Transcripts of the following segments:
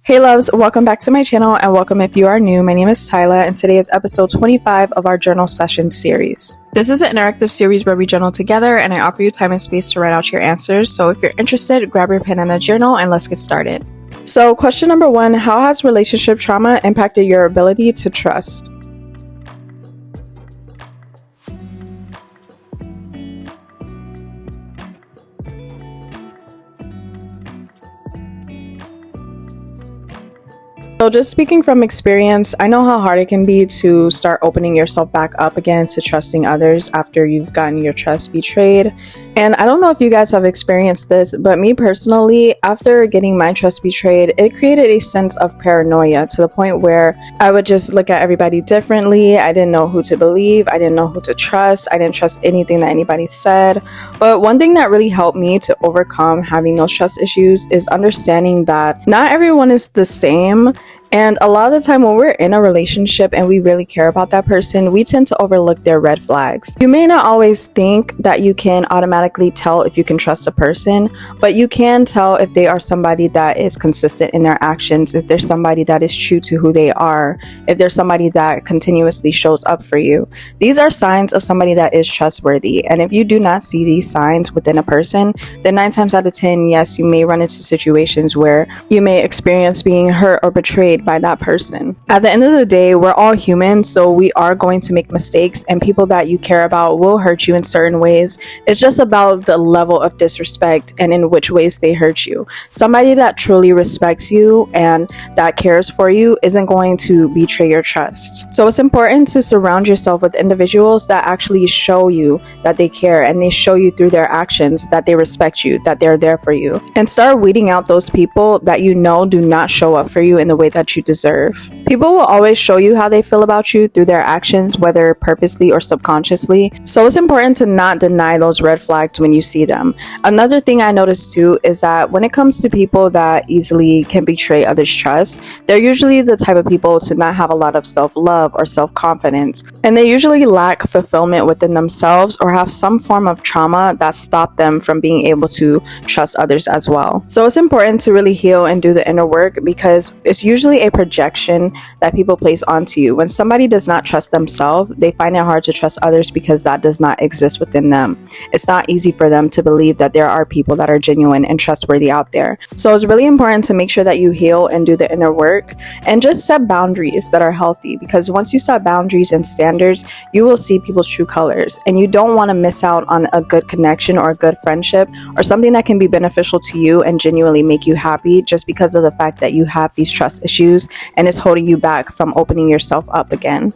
Hey loves, welcome back to my channel and welcome if you are new. My name is Tyla and today is episode 25 of our journal session series. This is an interactive series where we journal together and I offer you time and space to write out your answers. So if you're interested, grab your pen and a journal and let's get started. So question number 1, how has relationship trauma impacted your ability to trust? So just speaking from experience, I know how hard it can be to start opening yourself back up again to trusting others after you've gotten your trust betrayed. And I don't know if you guys have experienced this, but me personally, after getting my trust betrayed, it created a sense of paranoia to the point where I would just look at everybody differently. I didn't know who to believe. I didn't know who to trust. I didn't trust anything that anybody said. But one thing that really helped me to overcome having those trust issues is understanding that not everyone is the same. And a lot of the time when we're in a relationship and we really care about that person, we tend to overlook their red flags. You may not always think that you can automatically tell if you can trust a person, but you can tell if they are somebody that is consistent in their actions, if there's somebody that is true to who they are, if there's somebody that continuously shows up for you. These are signs of somebody that is trustworthy. And if you do not see these signs within a person, then 9 times out of 10, yes, you may run into situations where you may experience being hurt or betrayed by that person. At the end of the day, we're all human, so we are going to make mistakes, and people that you care about will hurt you in certain ways. It's just about the level of disrespect and in which ways they hurt you. Somebody that truly respects you and that cares for you isn't going to betray your trust. So it's important to surround yourself with individuals that actually show you that they care and they show you through their actions that they respect you, that they're there for you. And start weeding out those people that you know do not show up for you in the way that you deserve. People will always show you how they feel about you through their actions, whether purposely or subconsciously. So it's important to not deny those red flags when you see them. Another thing I noticed too is that when it comes to people that easily can betray others' trust, they're usually the type of people to not have a lot of self-love or self-confidence. And they usually lack fulfillment within themselves or have some form of trauma that stopped them from being able to trust others as well. So it's important to really heal and do the inner work because it's usually a projection that people place onto you. When somebody does not trust themselves, they find it hard to trust others because that does not exist within them. It's not easy for them to believe that there are people that are genuine and trustworthy out there. So it's really important to make sure that you heal and do the inner work and just set boundaries that are healthy, because once you set boundaries and standards, you will see people's true colors, and you don't want to miss out on a good connection or a good friendship or something that can be beneficial to you and genuinely make you happy just because of the fact that you have these trust issues and it's holding you back from opening yourself up again.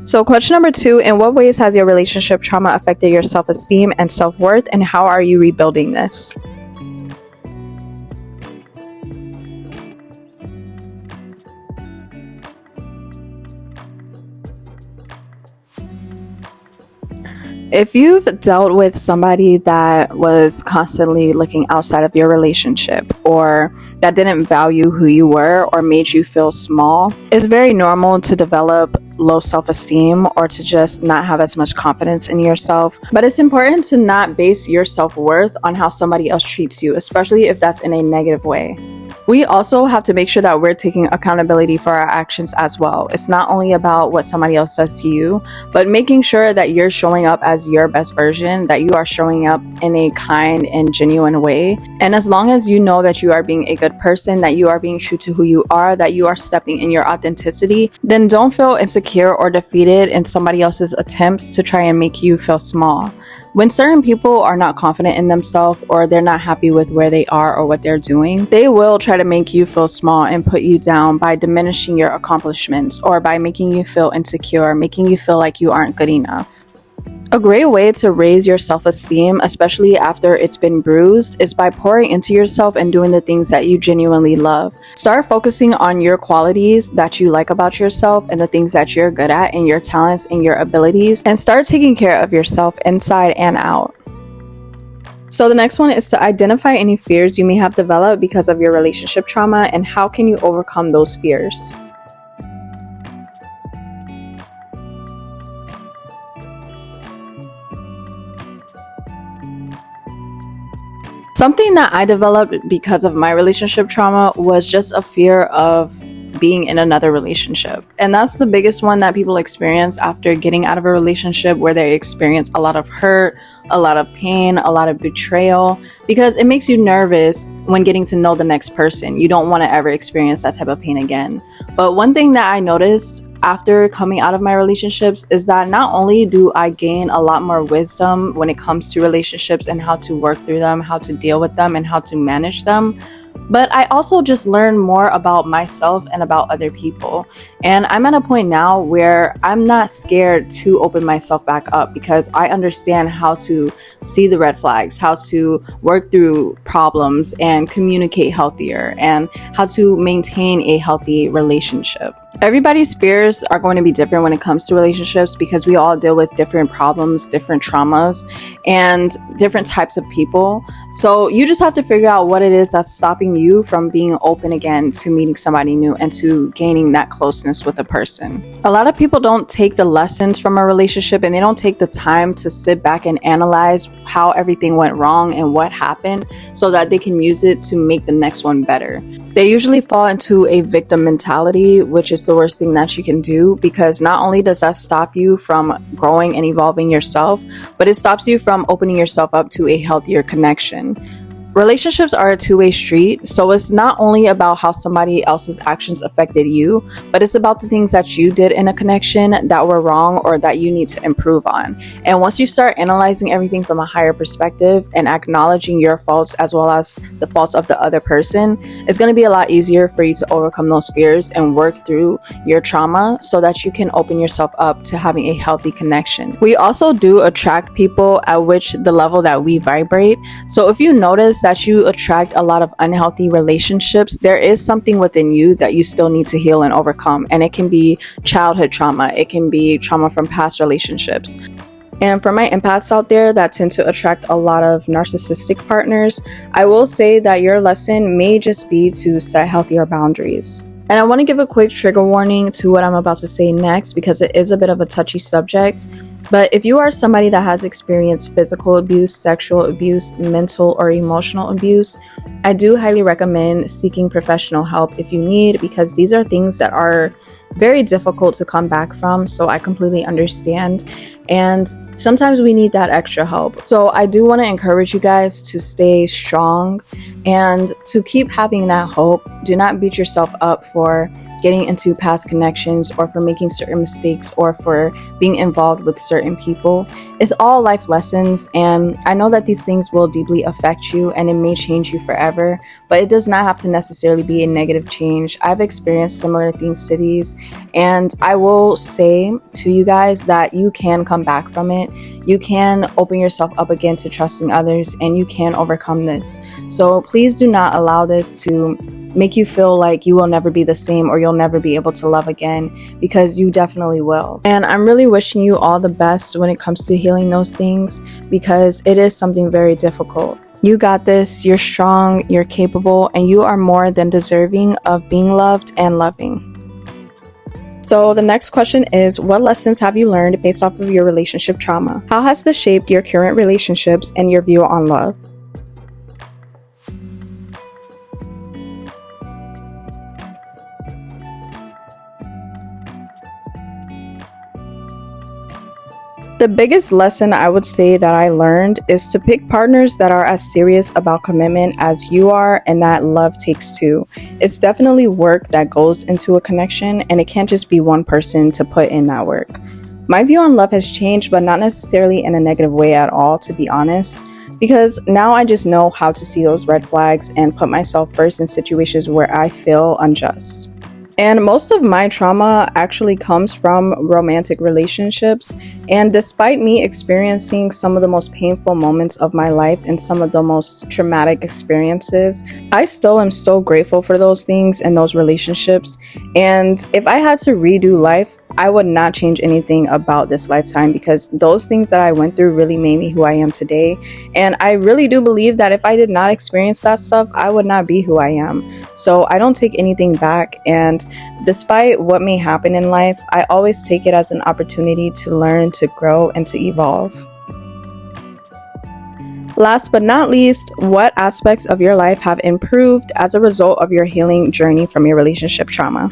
So question number 2, in what ways has your relationship trauma affected your self-esteem and self-worth, and how are you rebuilding this? If you've dealt with somebody that was constantly looking outside of your relationship or that didn't value who you were or made you feel small, it's very normal to develop low self-esteem or to just not have as much confidence in yourself. But it's important to not base your self-worth on how somebody else treats you, especially if that's in a negative way. We also have to make sure that we're taking accountability for our actions as well. It's not only about what somebody else does to you, but making sure that you're showing up as your best version, that you are showing up in a kind and genuine way. And as long as you know that you are being a good person, that you are being true to who you are, that you are stepping in your authenticity, then don't feel insecure or defeated in somebody else's attempts to try and make you feel small. When certain people are not confident in themselves or they're not happy with where they are or what they're doing, they will try to make you feel small and put you down by diminishing your accomplishments or by making you feel insecure, making you feel like you aren't good enough. A great way to raise your self-esteem, especially after it's been bruised, is by pouring into yourself and doing the things that you genuinely love. Start focusing on your qualities that you like about yourself and the things that you're good at and your talents and your abilities, and start taking care of yourself inside and out. So the next one is to identify any fears you may have developed because of your relationship trauma and how can you overcome those fears. Something that I developed because of my relationship trauma was just a fear of being in another relationship. And that's the biggest one that people experience after getting out of a relationship, where they experience a lot of hurt, a lot of pain, a lot of betrayal, because it makes you nervous when getting to know the next person. You don't want to ever experience that type of pain again. But one thing that I noticed after coming out of my relationships is that not only do I gain a lot more wisdom when it comes to relationships and how to work through them, how to deal with them, and how to manage them, but I also just learn more about myself and about other people. And I'm at a point now where I'm not scared to open myself back up, because I understand how to see the red flags, how to work through problems and communicate healthier, and how to maintain a healthy relationship. Everybody's fears are going to be different when it comes to relationships, because we all deal with different problems, different traumas, and different types of people. So you just have to figure out what it is that's stopping you from being open again to meeting somebody new and to gaining that closeness with a person. A lot of people don't take the lessons from a relationship, and they don't take the time to sit back and analyze how everything went wrong and what happened, so that they can use it to make the next one better. They usually fall into a victim mentality, which is the worst thing that you can do, because not only does that stop you from growing and evolving yourself, but it stops you from opening yourself up to a healthier connection. Relationships are a two-way street, so it's not only about how somebody else's actions affected you, but it's about the things that you did in a connection that were wrong or that you need to improve on. And once you start analyzing everything from a higher perspective and acknowledging your faults as well as the faults of the other person, it's going to be a lot easier for you to overcome those fears and work through your trauma, so that you can open yourself up to having a healthy connection. We also do attract people at which the level that we vibrate. So if you notice that you attract a lot of unhealthy relationships, there is something within you that you still need to heal and overcome. And it can be childhood trauma, it can be trauma from past relationships. And for my empaths out there that tend to attract a lot of narcissistic partners, I will say that your lesson may just be to set healthier boundaries. And I want to give a quick trigger warning to what I'm about to say next, because it is a bit of a touchy subject. But if you are somebody that has experienced physical abuse, sexual abuse, mental or emotional abuse, I do highly recommend seeking professional help if you need, because these are things that are very difficult to come back from. So I completely understand. And sometimes we need that extra help. So I do want to encourage you guys to stay strong and to keep having that hope. Do not beat yourself up for getting into past connections, or for making certain mistakes, or for being involved with certain people. It's all life lessons, and I know that these things will deeply affect you and it may change you forever, but it does not have to necessarily be a negative change. I've experienced similar things to these, and I will say to you guys that you can come back from it. You can open yourself up again to trusting others, and you can overcome this. So please do not allow this to make you feel like you will never be the same, or you'll never be able to love again, because you definitely will. And I'm really wishing you all the best when it comes to healing those things, because it is something very difficult. You got this, you're strong, you're capable, and you are more than deserving of being loved and loving. So the next question is, what lessons have you learned based off of your relationship trauma? How has this shaped your current relationships and your view on love? The biggest lesson I would say that I learned is to pick partners that are as serious about commitment as you are, and that love takes two. It's definitely work that goes into a connection, and it can't just be one person to put in that work. My view on love has changed, but not necessarily in a negative way at all, to be honest, because now I just know how to see those red flags and put myself first in situations where I feel unjust. And most of my trauma actually comes from romantic relationships. And despite me experiencing some of the most painful moments of my life and some of the most traumatic experiences, I still am so grateful for those things and those relationships. And if I had to redo life, I would not change anything about this lifetime, because those things that I went through really made me who I am today. And I really do believe that if I did not experience that stuff, I would not be who I am. So I don't take anything back. And despite what may happen in life, I always take it as an opportunity to learn, to grow, and to evolve. Last but not least, what aspects of your life have improved as a result of your healing journey from your relationship trauma?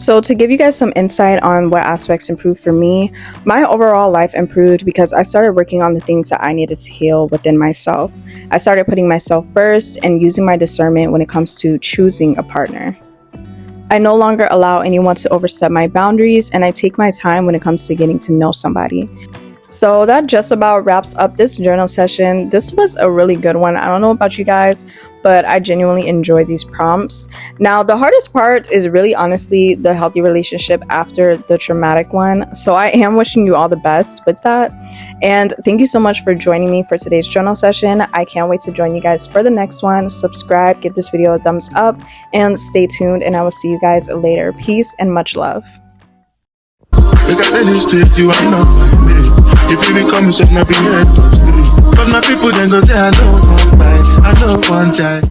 So, to give you guys some insight on what aspects improved for me, my overall life improved because I started working on the things that I needed to heal within myself. I started putting myself first and using my discernment when it comes to choosing a partner. I no longer allow anyone to overstep my boundaries, and I take my time when it comes to getting to know somebody. So that just about wraps up this journal session. This was a really good one. I don't know about you guys, but I genuinely enjoy these prompts. Now, the hardest part is really honestly the healthy relationship after the traumatic one. So I am wishing you all the best with that. And thank you so much for joining me for today's journal session. I can't wait to join you guys for the next one. Subscribe, give this video a thumbs up, and stay tuned. And I will see you guys later. Peace and much love. Look at the streets, you are not my mate. If you become a shop, not be head of state. But my people then go say, I know one buy, I know one die.